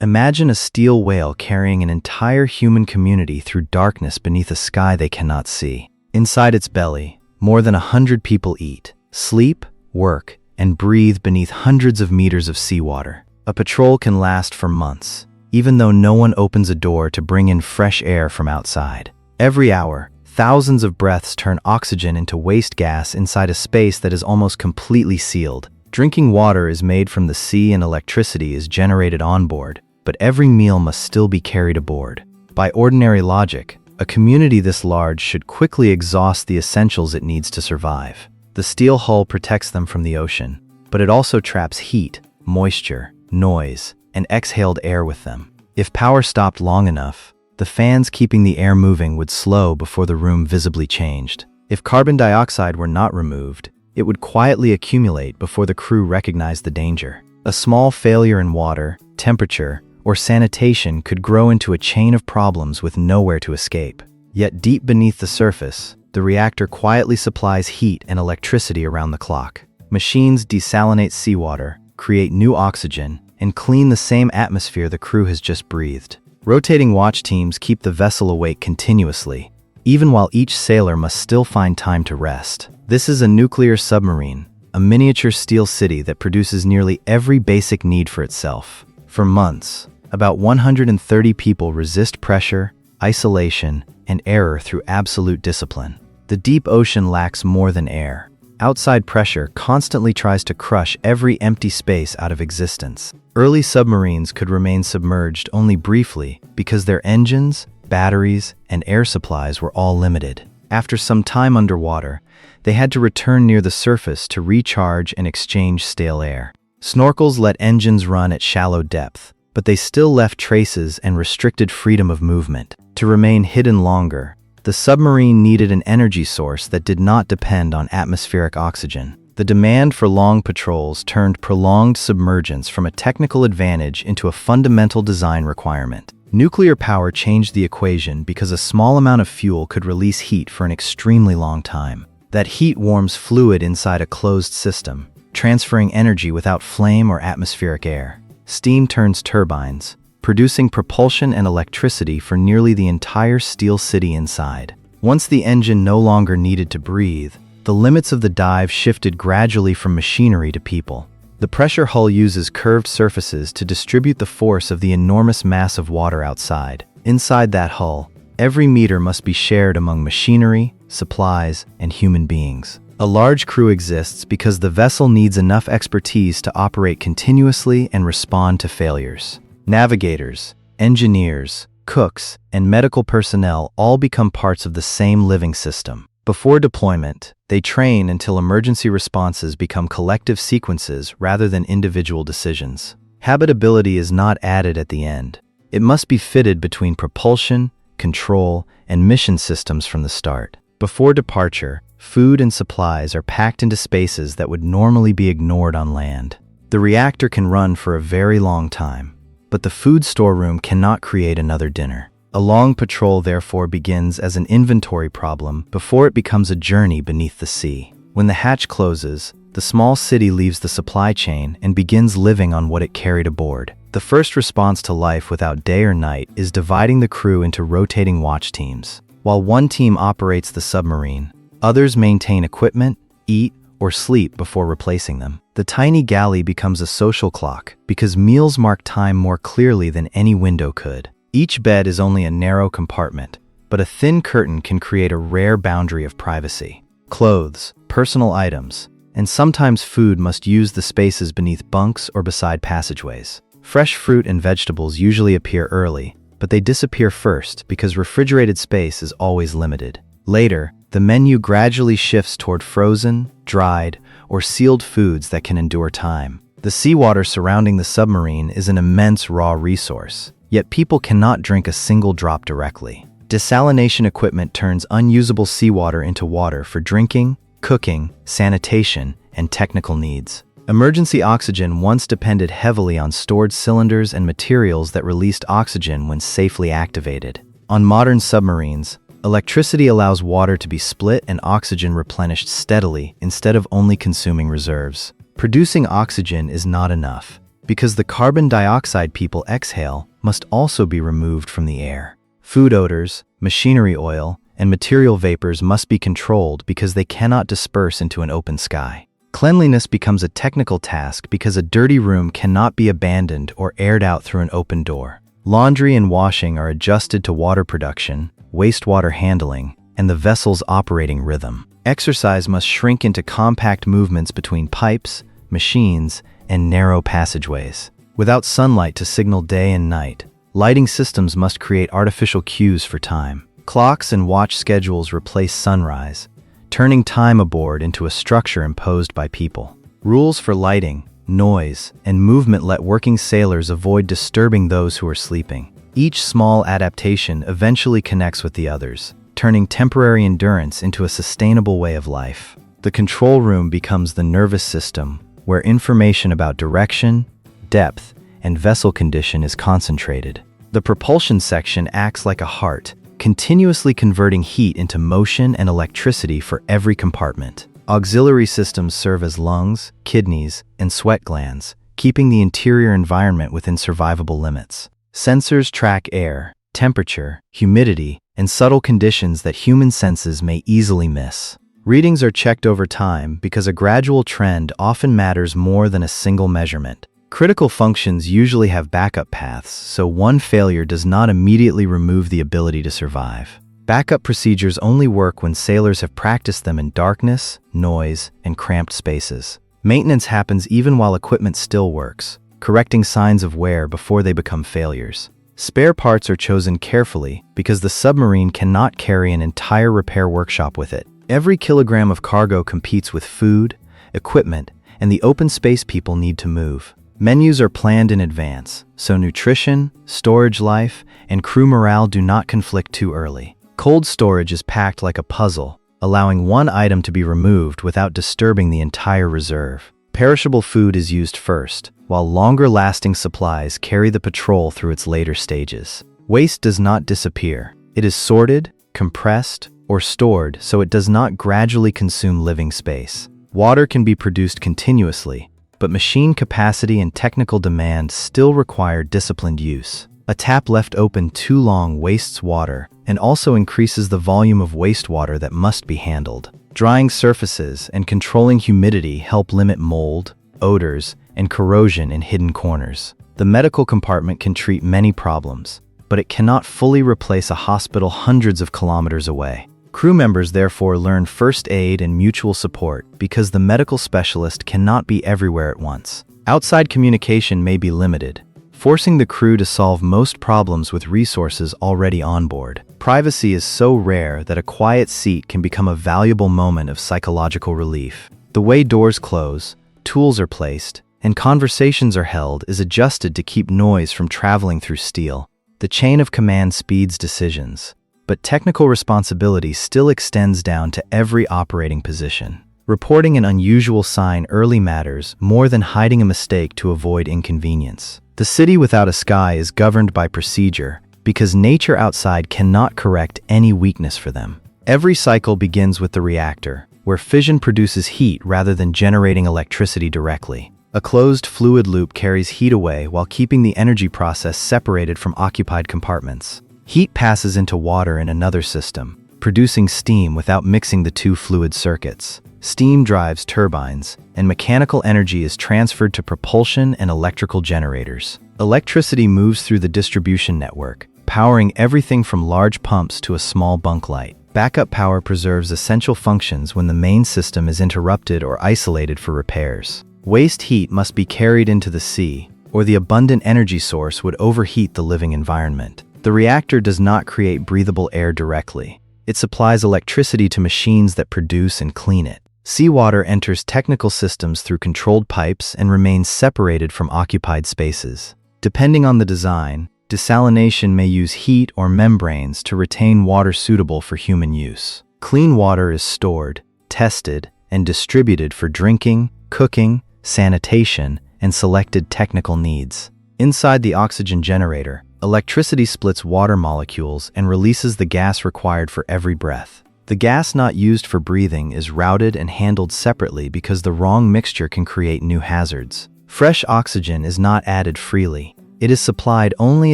Imagine a steel whale carrying an entire human community through darkness beneath a sky they cannot see. Inside its belly, more than 100 people eat, sleep, work, and breathe beneath hundreds of meters of seawater. A patrol can last for months, even though no one opens a door to bring in fresh air from outside. Every hour, thousands of breaths turn oxygen into waste gas inside a space that is almost completely sealed. Drinking water is made from the sea and electricity is generated on board, but every meal must still be carried aboard. By ordinary logic, a community this large should quickly exhaust the essentials it needs to survive. The steel hull protects them from the ocean, but it also traps heat, moisture, noise, and exhaled air with them. If power stopped long enough, the fans keeping the air moving would slow before the room visibly changed. If carbon dioxide were not removed, it would quietly accumulate before the crew recognized the danger. A small failure in water, temperature, or sanitation could grow into a chain of problems with nowhere to escape. Yet deep beneath the surface, the reactor quietly supplies heat and electricity around the clock. Machines desalinate seawater, create new oxygen, and clean the same atmosphere the crew has just breathed. Rotating watch teams keep the vessel awake continuously, even while each sailor must still find time to rest. This is a nuclear submarine, a miniature steel city that produces nearly every basic need for itself. For months, about 130 people resist pressure, isolation, and error through absolute discipline. The deep ocean lacks more than air. Outside pressure constantly tries to crush every empty space out of existence. Early submarines could remain submerged only briefly because their engines, batteries, and air supplies were all limited. After some time underwater, they had to return near the surface to recharge and exchange stale air. Snorkels let engines run at shallow depth, but they still left traces and restricted freedom of movement. To remain hidden longer, the submarine needed an energy source that did not depend on atmospheric oxygen. The demand for long patrols turned prolonged submergence from a technical advantage into a fundamental design requirement. Nuclear power changed the equation because a small amount of fuel could release heat for an extremely long time. That heat warms fluid inside a closed system, transferring energy without flame or atmospheric air. Steam turns turbines, producing propulsion and electricity for nearly the entire steel city inside. Once the engine no longer needed to breathe, the limits of the dive shifted gradually from machinery to people. The pressure hull uses curved surfaces to distribute the force of the enormous mass of water outside. Inside that hull, every meter must be shared among machinery, supplies, and human beings. A large crew exists because the vessel needs enough expertise to operate continuously and respond to failures. Navigators, engineers, cooks, and medical personnel all become parts of the same living system. Before deployment, they train until emergency responses become collective sequences rather than individual decisions. Habitability is not added at the end. It must be fitted between propulsion, control, and mission systems from the start. Before departure, food and supplies are packed into spaces that would normally be ignored on land. The reactor can run for a very long time, but the food storeroom cannot create another dinner. A long patrol therefore begins as an inventory problem before it becomes a journey beneath the sea. When the hatch closes, the small city leaves the supply chain and begins living on what it carried aboard. The first response to life without day or night is dividing the crew into rotating watch teams. While one team operates the submarine, others maintain equipment, eat, or sleep before replacing them. The tiny galley becomes a social clock because meals mark time more clearly than any window could. Each bed is only a narrow compartment, but a thin curtain can create a rare boundary of privacy. Clothes, personal items, and sometimes food must use the spaces beneath bunks or beside passageways. Fresh fruit and vegetables usually appear early, but they disappear first because refrigerated space is always limited. Later, the menu gradually shifts toward frozen, dried, or sealed foods that can endure time. The seawater surrounding the submarine is an immense raw resource, yet people cannot drink a single drop directly. Desalination equipment turns unusable seawater into water for drinking, cooking, sanitation, and technical needs. Emergency oxygen once depended heavily on stored cylinders and materials that released oxygen when safely activated. On modern submarines, electricity allows water to be split and oxygen replenished steadily instead of only consuming reserves. Producing oxygen is not enough. because the carbon dioxide people exhale must also be removed from the air. Food odors, machinery oil, and material vapors must be controlled because they cannot disperse into an open sky. Cleanliness becomes a technical task because a dirty room cannot be abandoned or aired out through an open door. Laundry and washing are adjusted to water production, wastewater handling, and the vessel's operating rhythm. Exercise must shrink into compact movements between pipes, machines, and narrow passageways. Without sunlight to signal day and night, lighting systems must create artificial cues for time. Clocks and watch schedules replace sunrise, turning time aboard into a structure imposed by people. Rules for lighting, noise, and movement let working sailors avoid disturbing those who are sleeping. Each small adaptation eventually connects with the others, turning temporary endurance into a sustainable way of life. The control room becomes the nervous system, where information about direction, depth, and vessel condition is concentrated. The propulsion section acts like a heart, continuously converting heat into motion and electricity for every compartment. Auxiliary systems serve as lungs, kidneys, and sweat glands, keeping the interior environment within survivable limits. Sensors track air, temperature, humidity, and subtle conditions that human senses may easily miss. Readings are checked over time because a gradual trend often matters more than a single measurement. Critical functions usually have backup paths, so one failure does not immediately remove the ability to survive. Backup procedures only work when sailors have practiced them in darkness, noise, and cramped spaces. Maintenance happens even while equipment still works, correcting signs of wear before they become failures. Spare parts are chosen carefully because the submarine cannot carry an entire repair workshop with it. Every kilogram of cargo competes with food, equipment, and the open space people need to move. Menus are planned in advance, so nutrition, storage life, and crew morale do not conflict too early. Cold storage is packed like a puzzle, allowing one item to be removed without disturbing the entire reserve. Perishable food is used first, while longer-lasting supplies carry the patrol through its later stages. Waste does not disappear. It is sorted, compressed, or stored so it does not gradually consume living space. Water can be produced continuously, but machine capacity and technical demand still require disciplined use. A tap left open too long wastes water and also increases the volume of wastewater that must be handled. Drying surfaces and controlling humidity help limit mold, odors, and corrosion in hidden corners. The medical compartment can treat many problems, but it cannot fully replace a hospital hundreds of kilometers away. Crew members therefore learn first aid and mutual support because the medical specialist cannot be everywhere at once. Outside communication may be limited, forcing the crew to solve most problems with resources already on board. Privacy is so rare that a quiet seat can become a valuable moment of psychological relief. The way doors close, tools are placed, and conversations are held is adjusted to keep noise from traveling through steel. The chain of command speeds decisions, but technical responsibility still extends down to every operating position. Reporting an unusual sign early matters more than hiding a mistake to avoid inconvenience. The city without a sky is governed by procedure because nature outside cannot correct any weakness for them. Every cycle begins with the reactor, where fission produces heat rather than generating electricity directly. A closed fluid loop carries heat away while keeping the energy process separated from occupied compartments. Heat passes into water in another system, producing steam without mixing the two fluid circuits. Steam drives turbines, and mechanical energy is transferred to propulsion and electrical generators. Electricity moves through the distribution network, powering everything from large pumps to a small bunk light. Backup power preserves essential functions when the main system is interrupted or isolated for repairs. Waste heat must be carried into the sea, or the abundant energy source would overheat the living environment. The reactor does not create breathable air directly. It supplies electricity to machines that produce and clean it. Seawater enters technical systems through controlled pipes and remains separated from occupied spaces. Depending on the design, desalination may use heat or membranes to retain water suitable for human use. Clean water is stored, tested, and distributed for drinking, cooking, sanitation, and selected technical needs. Inside the oxygen generator, electricity splits water molecules and releases the gas required for every breath. The gas not used for breathing is routed and handled separately because the wrong mixture can create new hazards. Fresh oxygen is not added freely. It is supplied only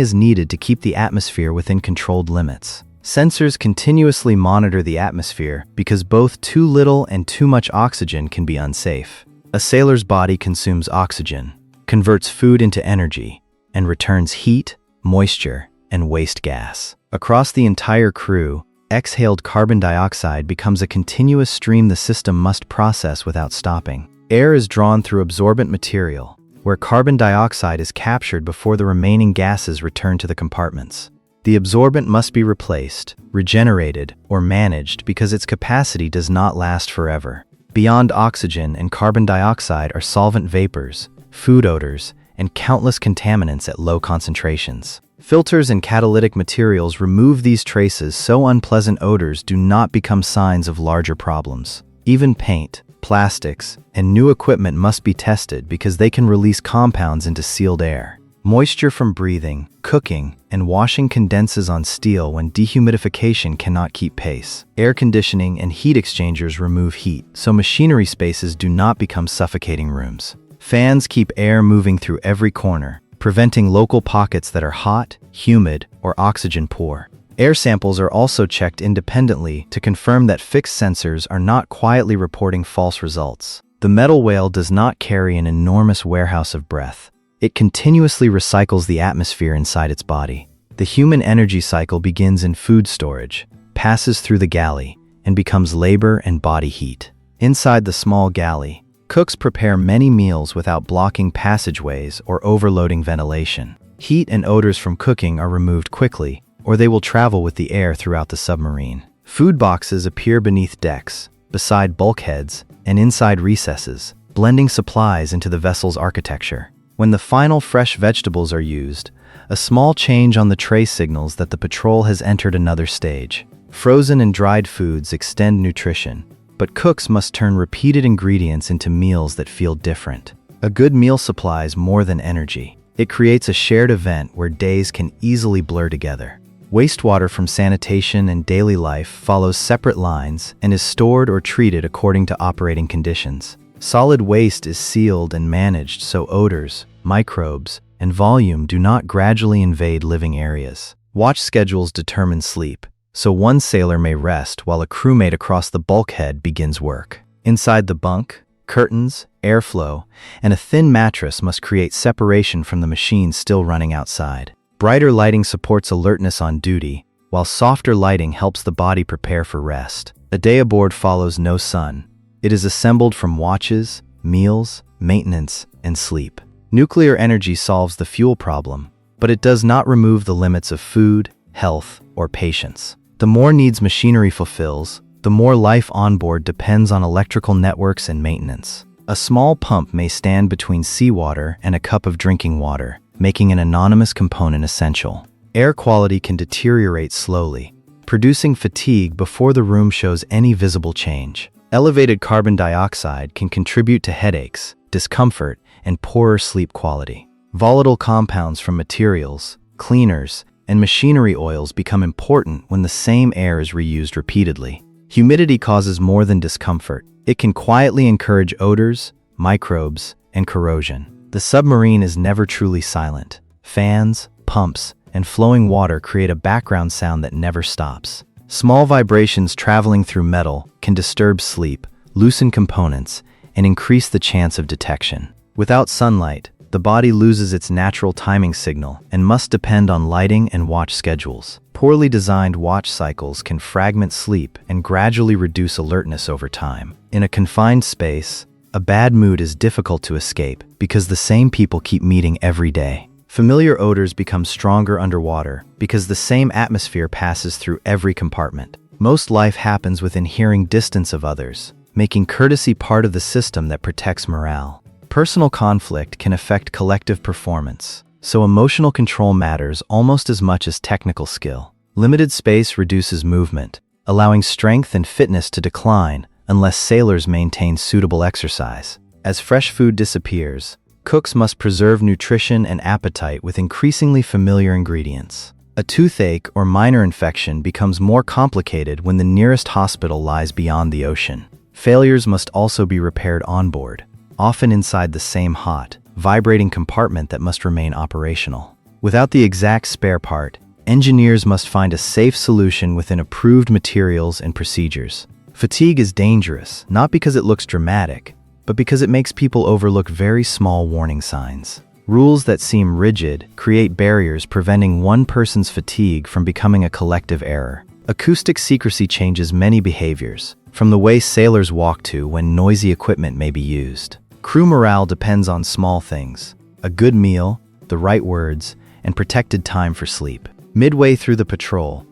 as needed to keep the atmosphere within controlled limits. Sensors continuously monitor the atmosphere because both too little and too much oxygen can be unsafe. A sailor's body consumes oxygen, converts food into energy, and returns heat, moisture, and waste gas. Across the entire crew, exhaled carbon dioxide becomes a continuous stream the system must process without stopping. Air is drawn through absorbent material, where carbon dioxide is captured before the remaining gases return to the compartments. The absorbent must be replaced, regenerated, or managed because its capacity does not last forever. Beyond oxygen and carbon dioxide are solvent vapors, food odors, and countless contaminants at low concentrations. Filters and catalytic materials remove these traces so unpleasant odors do not become signs of larger problems. Even paint, plastics, and new equipment must be tested because they can release compounds into sealed air. Moisture from breathing, cooking, and washing condenses on steel when dehumidification cannot keep pace. Air conditioning and heat exchangers remove heat, so machinery spaces do not become suffocating rooms. Fans keep air moving through every corner, preventing local pockets that are hot, humid, or oxygen poor. Air samples are also checked independently to confirm that fixed sensors are not quietly reporting false results. The metal whale does not carry an enormous warehouse of breath. It continuously recycles the atmosphere inside its body. The human energy cycle begins in food storage, passes through the galley, and becomes labor and body heat. Inside the small galley, cooks prepare many meals without blocking passageways or overloading ventilation. Heat and odors from cooking are removed quickly, or they will travel with the air throughout the submarine. Food boxes appear beneath decks, beside bulkheads, and inside recesses, blending supplies into the vessel's architecture. When the final fresh vegetables are used, a small change on the tray signals that the patrol has entered another stage. Frozen and dried foods extend nutrition, but cooks must turn repeated ingredients into meals that feel different. A good meal supplies more than energy. It creates a shared event where days can easily blur together. Wastewater from sanitation and daily life follows separate lines and is stored or treated according to operating conditions. Solid waste is sealed and managed so odors, microbes, and volume do not gradually invade living areas. Watch schedules determine sleep, so one sailor may rest while a crewmate across the bulkhead begins work. Inside the bunk, curtains, airflow, and a thin mattress must create separation from the machines still running outside. Brighter lighting supports alertness on duty, while softer lighting helps the body prepare for rest. A day aboard follows no sun. It is assembled from watches, meals, maintenance, and sleep. Nuclear energy solves the fuel problem, but it does not remove the limits of food, health, or patience. The more needs machinery fulfills, the more life on board depends on electrical networks and maintenance. A small pump may stand between seawater and a cup of drinking water, making an anonymous component essential. Air quality can deteriorate slowly, producing fatigue before the room shows any visible change. Elevated carbon dioxide can contribute to headaches, discomfort, and poorer sleep quality. Volatile compounds from materials, cleaners, and machinery oils become important when the same air is reused repeatedly. Humidity causes more than discomfort. It can quietly encourage odors, microbes, and corrosion. The submarine is never truly silent. Fans, pumps, and flowing water create a background sound that never stops. Small vibrations traveling through metal can disturb sleep, loosen components, and increase the chance of detection. Without sunlight, the body loses its natural timing signal and must depend on lighting and watch schedules. Poorly designed watch cycles can fragment sleep and gradually reduce alertness over time. In a confined space, a bad mood is difficult to escape because the same people keep meeting every day. Familiar odors become stronger underwater because the same atmosphere passes through every compartment. Most life happens within hearing distance of others, making courtesy part of the system that protects morale. Personal conflict can affect collective performance, so emotional control matters almost as much as technical skill. Limited space reduces movement, allowing strength and fitness to decline unless sailors maintain suitable exercise. As fresh food disappears, cooks must preserve nutrition and appetite with increasingly familiar ingredients. A toothache or minor infection becomes more complicated when the nearest hospital lies beyond the ocean. Failures must also be repaired on board, often inside the same hot, vibrating compartment that must remain operational. Without the exact spare part, engineers must find a safe solution within approved materials and procedures. Fatigue is dangerous, not because it looks dramatic, but because it makes people overlook very small warning signs. Rules that seem rigid create barriers preventing one person's fatigue from becoming a collective error. Acoustic secrecy changes many behaviors, from the way sailors walk to when noisy equipment may be used. Crew morale depends on small things: a good meal, the right words, and protected time for sleep. Midway through the patrol,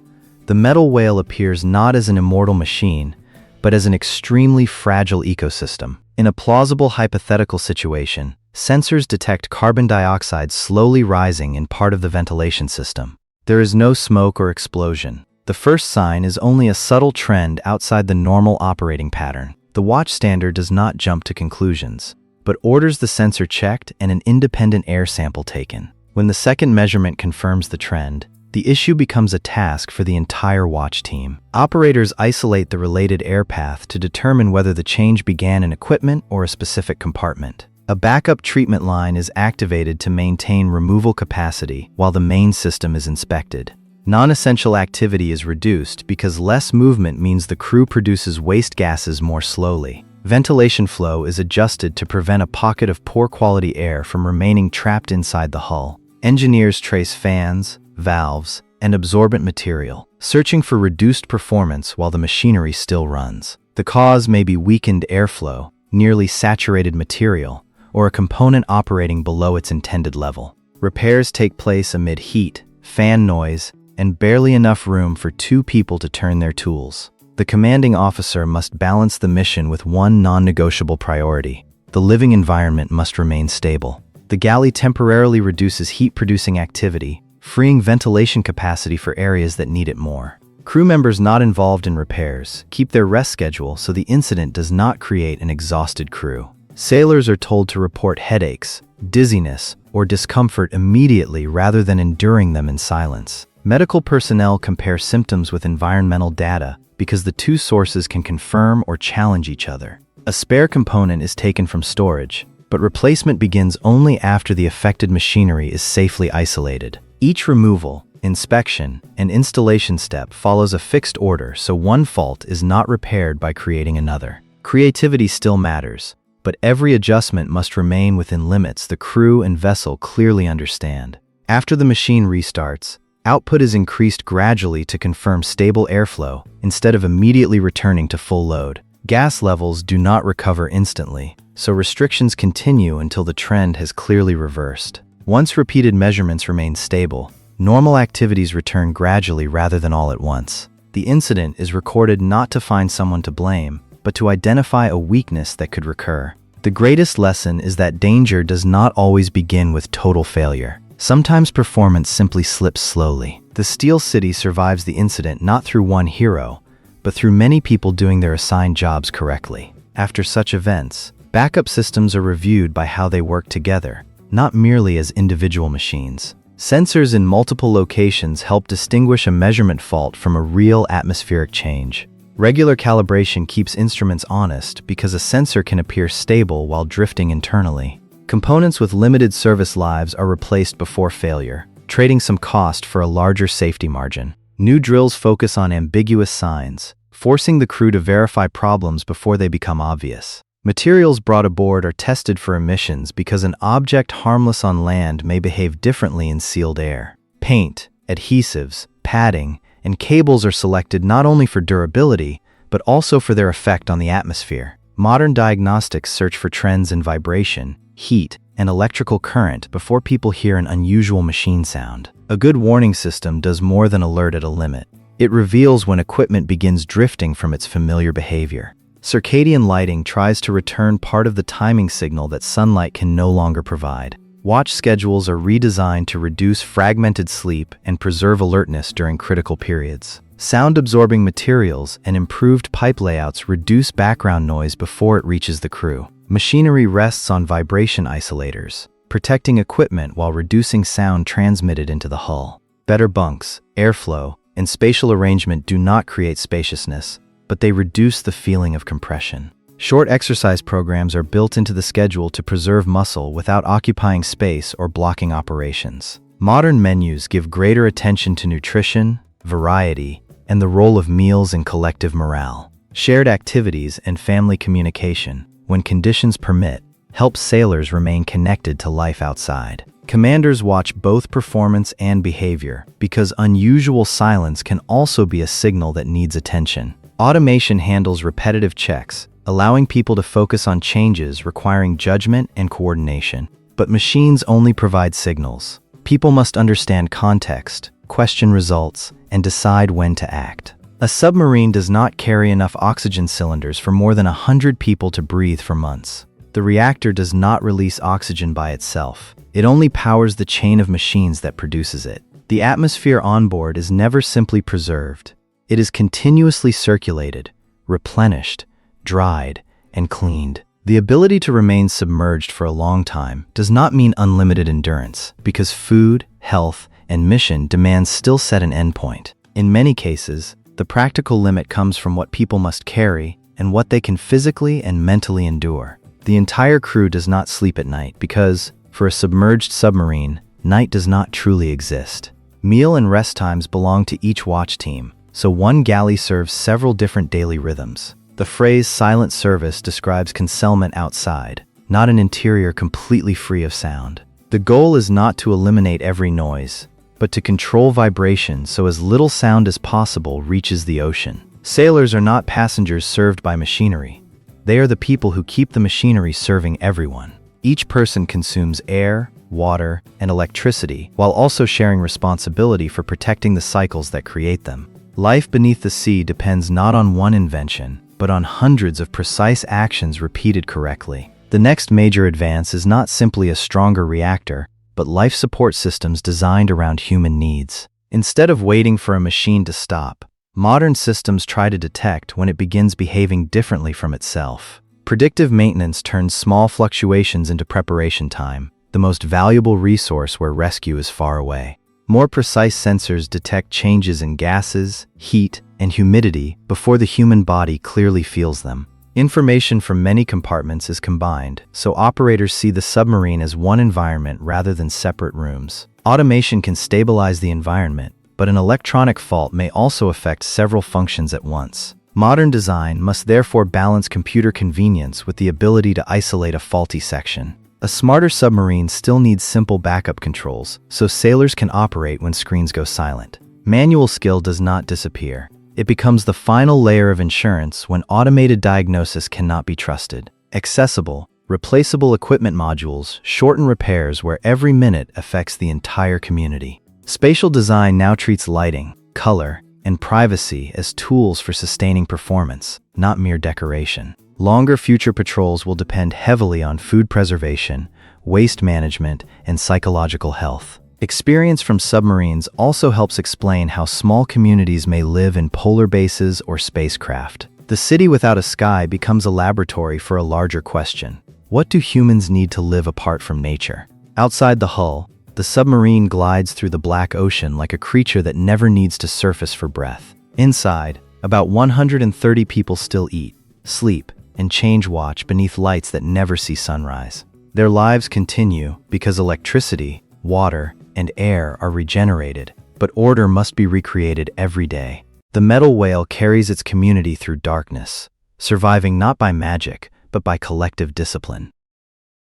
the metal whale appears not as an immortal machine, but as an extremely fragile ecosystem. In a plausible hypothetical situation, sensors detect carbon dioxide slowly rising in part of the ventilation system. There is no smoke or explosion. The first sign is only a subtle trend outside the normal operating pattern. The watchstander does not jump to conclusions, but orders the sensor checked and an independent air sample taken. When the second measurement confirms the trend, the issue becomes a task for the entire watch team. Operators isolate the related air path to determine whether the change began in equipment or a specific compartment. A backup treatment line is activated to maintain removal capacity while the main system is inspected. Non-essential activity is reduced because less movement means the crew produces waste gases more slowly. Ventilation flow is adjusted to prevent a pocket of poor quality air from remaining trapped inside the hull. Engineers trace fans, valves, and absorbent material, searching for reduced performance while the machinery still runs. The cause may be weakened airflow, nearly saturated material, or a component operating below its intended level. Repairs take place amid heat, fan noise, and barely enough room for two people to turn their tools. The commanding officer must balance the mission with one non-negotiable priority: the living environment must remain stable. The galley temporarily reduces heat-producing activity, freeing ventilation capacity for areas that need it more. Crew members not involved in repairs keep their rest schedule so the incident does not create an exhausted crew. Sailors are told to report headaches, dizziness, or discomfort immediately rather than enduring them in silence. Medical personnel compare symptoms with environmental data because the two sources can confirm or challenge each other. A spare component is taken from storage, but replacement begins only after the affected machinery is safely isolated. Each removal, inspection, and installation step follows a fixed order, so one fault is not repaired by creating another. Creativity still matters, but every adjustment must remain within limits the crew and vessel clearly understand. After the machine restarts, output is increased gradually to confirm stable airflow instead of immediately returning to full load. Gas levels do not recover instantly, so restrictions continue until the trend has clearly reversed. Once repeated measurements remain stable, normal activities return gradually rather than all at once. The incident is recorded not to find someone to blame, but to identify a weakness that could recur. The greatest lesson is that danger does not always begin with total failure. Sometimes performance simply slips slowly. The Steel City survives the incident not through one hero, but through many people doing their assigned jobs correctly. After such events, backup systems are reviewed by how they work together, not merely as individual machines. Sensors in multiple locations help distinguish a measurement fault from a real atmospheric change. Regular calibration keeps instruments honest because a sensor can appear stable while drifting internally. Components with limited service lives are replaced before failure, trading some cost for a larger safety margin. New drills focus on ambiguous signs, forcing the crew to verify problems before they become obvious. Materials brought aboard are tested for emissions because an object harmless on land may behave differently in sealed air. Paint, adhesives, padding, and cables are selected not only for durability, but also for their effect on the atmosphere. Modern diagnostics search for trends in vibration, heat, and electrical current before people hear an unusual machine sound. A good warning system does more than alert at a limit. It reveals when equipment begins drifting from its familiar behavior. Circadian lighting tries to return part of the timing signal that sunlight can no longer provide. Watch schedules are redesigned to reduce fragmented sleep and preserve alertness during critical periods. Sound-absorbing materials and improved pipe layouts reduce background noise before it reaches the crew. Machinery rests on vibration isolators, protecting equipment while reducing sound transmitted into the hull. Better bunks, airflow, and spatial arrangement do not create spaciousness, but they reduce the feeling of compression. Short exercise programs are built into the schedule to preserve muscle without occupying space or blocking operations. Modern menus give greater attention to nutrition, variety, and the role of meals in collective morale. Shared activities and family communication, when conditions permit, help sailors remain connected to life outside. Commanders watch both performance and behavior because unusual silence can also be a signal that needs attention. Automation handles repetitive checks, allowing people to focus on changes requiring judgment and coordination. But machines only provide signals. People must understand context, question results, and decide when to act. A submarine does not carry enough oxygen cylinders for more than 100 people to breathe for months. The reactor does not release oxygen by itself. It only powers the chain of machines that produces it. The atmosphere on board is never simply preserved. It is continuously circulated, replenished, dried, and cleaned. The ability to remain submerged for a long time does not mean unlimited endurance, because food, health, and mission demands still set an endpoint. In many cases, the practical limit comes from what people must carry and what they can physically and mentally endure. The entire crew does not sleep at night because, for a submerged submarine, night does not truly exist. Meal and rest times belong to each watch team, so one galley serves several different daily rhythms. The phrase silent service describes concealment outside, not an interior completely free of sound. The goal is not to eliminate every noise, but to control vibration so as little sound as possible reaches the ocean. Sailors are not passengers served by machinery. They are the people who keep the machinery serving everyone. Each person consumes air, water, and electricity, while also sharing responsibility for protecting the cycles that create them. Life beneath the sea depends not on one invention, but on hundreds of precise actions repeated correctly. The next major advance is not simply a stronger reactor, but life support systems designed around human needs. Instead of waiting for a machine to stop, modern systems try to detect when it begins behaving differently from itself. Predictive maintenance turns small fluctuations into preparation time, the most valuable resource where rescue is far away. More precise sensors detect changes in gases, heat, and humidity before the human body clearly feels them. Information from many compartments is combined, so operators see the submarine as one environment rather than separate rooms. Automation can stabilize the environment, but an electronic fault may also affect several functions at once. Modern design must therefore balance computer convenience with the ability to isolate a faulty section. A smarter submarine still needs simple backup controls, so sailors can operate when screens go silent. Manual skill does not disappear. It becomes the final layer of insurance when automated diagnosis cannot be trusted. Accessible, replaceable equipment modules shorten repairs where every minute affects the entire community. Spatial design now treats lighting, color, and privacy as tools for sustaining performance, not mere decoration. Longer future patrols will depend heavily on food preservation, waste management, and psychological health. Experience from submarines also helps explain how small communities may live in polar bases or spacecraft. The city without a sky becomes a laboratory for a larger question. What do humans need to live apart from nature? Outside the hull, the submarine glides through the black ocean like a creature that never needs to surface for breath. Inside, about 130 people still eat, sleep, and change watch beneath lights that never see sunrise. Their lives continue because electricity, water, and air are regenerated, but order must be recreated every day. The metal whale carries its community through darkness, surviving not by magic, but by collective discipline.